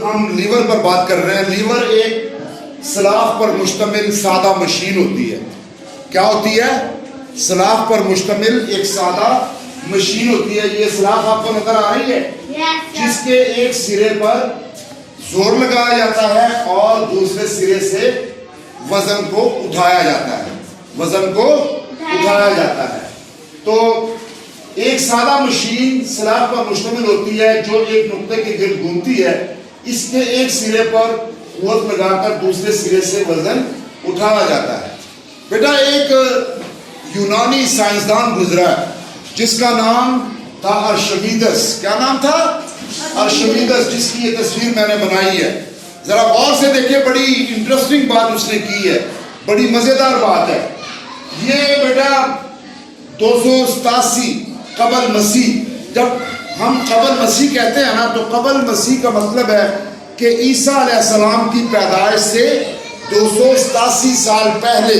ہم لیور پر بات کر رہے ہیں. لیور ایک سلاخ پر مشتمل سادہ مشین ہوتی ہے. کیا ہوتی ہے؟ سلاخ پر مشتمل ایک سادہ مشین ہوتی ہے. یہ سلاخ آپ کو نظر آ رہی ہے جس کے ایک سرے پر زور لگایا جاتا ہے اور دوسرے سرے سے وزن کو اٹھایا جاتا ہے. وزن کو اٹھایا جاتا ہے. تو ایک سادہ مشین سلاخ پر مشتمل ہوتی ہے جو ایک نقطے کے گرد گھومتی ہے. اس کے ایک سرے پر قوت لگا کر دوسرے سرے سے وزن اٹھایا جاتا ہے. بیٹا ایک یونانی سائنسدان گزرا ہے جس کا نام تھا ارشمیدس. کیا نام تھا؟ ارشمیدس. جس کی یہ تصویر میں نے بنائی ہے. ذرا غور سے دیکھیں, بڑی انٹرسٹنگ بات اس نے کی ہے, بڑی مزیدار بات ہے. یہ بیٹا 287 قبل مسیح, جب ہم قبل مسیح کہتے ہیں نا تو قبل مسیح کا مطلب ہے کہ عیسیٰ علیہ السلام کی پیدائش سے 287 سال پہلے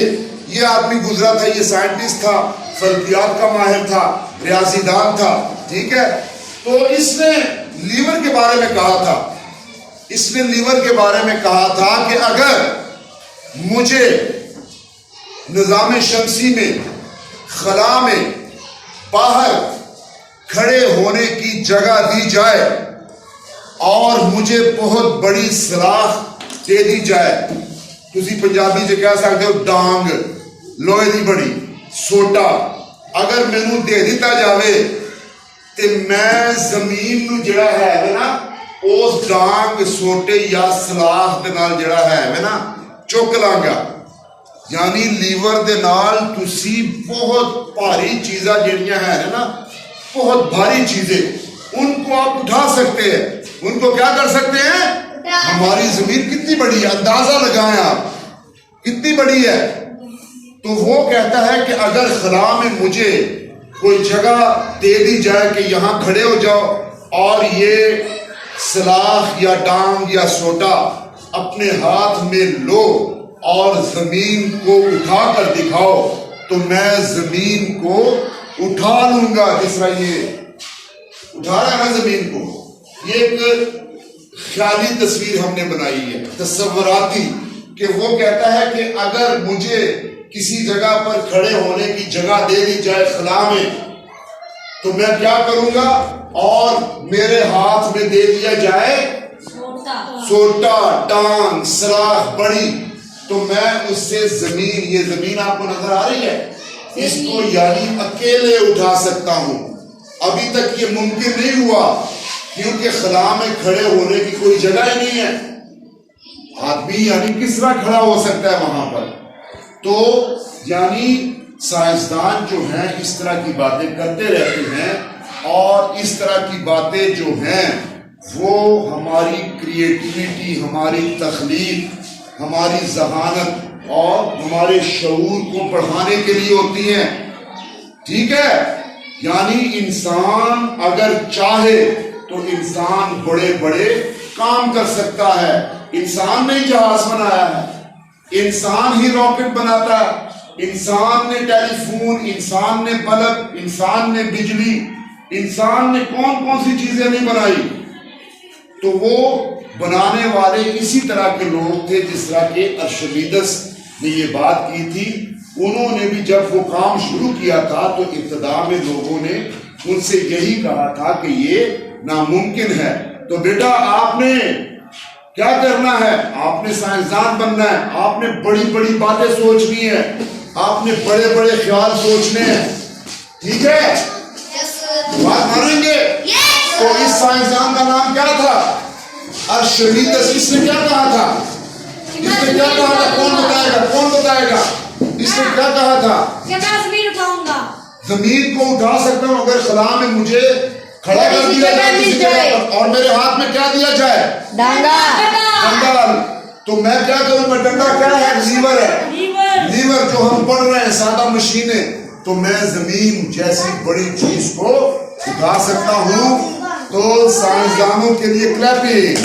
یہ آدمی گزرا تھا. یہ سائنٹسٹ تھا, فلکیات کا ماہر تھا, ریاضی دان تھا. ٹھیک ہے. تو اس نے لیور کے بارے میں کہا تھا, اس نے لیور کے بارے میں کہا تھا کہ اگر مجھے نظام شمسی میں خلا میں باہر کھڑے ہونے کی جگہ دی جائے اور مجھے بہت بڑی سلاخ دے دی جائے, تسی پنجابی سے کہہ سکتے ہو ڈانگ, لوہے دی بڑی سوٹا, اگر مینوں دے دیتا جاوے تے میں زمین نو جڑا ہے نا اس ڈانگ سوٹے یا سلاخ دے نال جڑا ہے نا چک لانگا. یعنی لیور دے نال تسی بہت بھاری چیزاں جڑیاں ہیں نا, بہت بھاری چیزیں, ان کو آپ اٹھا سکتے ہیں. ان کو کیا کر سکتے ہیں؟ ہماری زمین کتنی بڑی ہے, اندازہ لگائیں آپ کتنی بڑی ہے. تو وہ کہتا ہے کہ اگر خلا میں مجھے کوئی جگہ دے دی جائے کہ یہاں کھڑے ہو جاؤ اور یہ سلاخ یا ڈانگ یا سوٹا اپنے ہاتھ میں لو اور زمین کو اٹھا کر دکھاؤ, تو میں زمین کو اٹھا لوں گا. جس طرح یہ اٹھا رہا ہے نا زمین کو. یہ ایک خیالی تصویر ہم نے بنائی ہے, تصوراتی, کہ وہ کہتا ہے کہ اگر مجھے کسی جگہ پر کھڑے ہونے کی جگہ دے دی جائے خلا میں تو میں کیا کروں گا, اور میرے ہاتھ میں دے دیا جائے سوٹا, ڈانگ, سلاخ بڑی, تو میں اس سے زمین, یہ زمین آپ کو نظر آ رہی ہے, اس کو یعنی اکیلے اٹھا سکتا ہوں. ابھی تک یہ ممکن نہیں ہوا کیونکہ خلا میں کھڑے ہونے کی کوئی جگہ ہی نہیں ہے. آدمی یعنی کس طرح کھڑا ہو سکتا ہے وہاں پر. تو یعنی سائنسدان جو ہیں اس طرح کی باتیں کرتے رہتے ہیں, اور اس طرح کی باتیں جو ہیں وہ ہماری کریٹیویٹی, ہماری تخلیق, ہماری ذہانت اور ہمارے شعور کو بڑھانے کے لیے ہوتی ہیں. ٹھیک ہے. یعنی انسان اگر چاہے تو انسان بڑے بڑے کام کر سکتا ہے. انسان نے جہاز بنایا ہے, انسان ہی راکٹ بناتا ہے, انسان نے ٹیلی فون, انسان نے بلب, انسان نے بجلی, انسان نے کون کون سی چیزیں نہیں بنائی. تو وہ بنانے والے اسی طرح کے لوگ تھے جس طرح کے ارشمیدس نے یہ بات کی تھی. انہوں نے بھی جب وہ کام شروع کیا تھا تو ابتدا میں لوگوں نے ان سے یہی کہا تھا کہ یہ ناممکن ہے. تو بیٹا آپ نے کیا کرنا ہے, آپ نے سائنسدان بننا ہے, آپ نے بڑی بڑی باتیں سوچنی ہے, آپ نے بڑے بڑے خیال سوچنے ہیں. ٹھیک ہے, بات مانیں گے؟ تو اس سائنسدان کا نام کیا تھا؟ ارشمیدس. اس نے کیا کہا تھا؟ اس نے کیا کہا تھا؟ کون بتائے گا, کون بتائے گا؟ اس نے کیا کہا تھا؟ کہ میں زمین اٹھاؤں گا, زمین کو اٹھا سکتا ہوں اگر خلا میں مجھے کھڑا کر دیا جائے کسی جگہ پر, اور میرے ہاتھ میں کیا دیا جائے؟ ڈنڈا. تو میں کیا کروں گا؟ ڈنڈا کیا ہے؟ لیور ہے. لیور جو ہم پڑھ رہے ہیں, سادہ مشینیں. تو میں زمین جیسی بڑی چیز کو اٹھا سکتا ہوں. تو سائنسدانوں کے لیے کلیپنگ.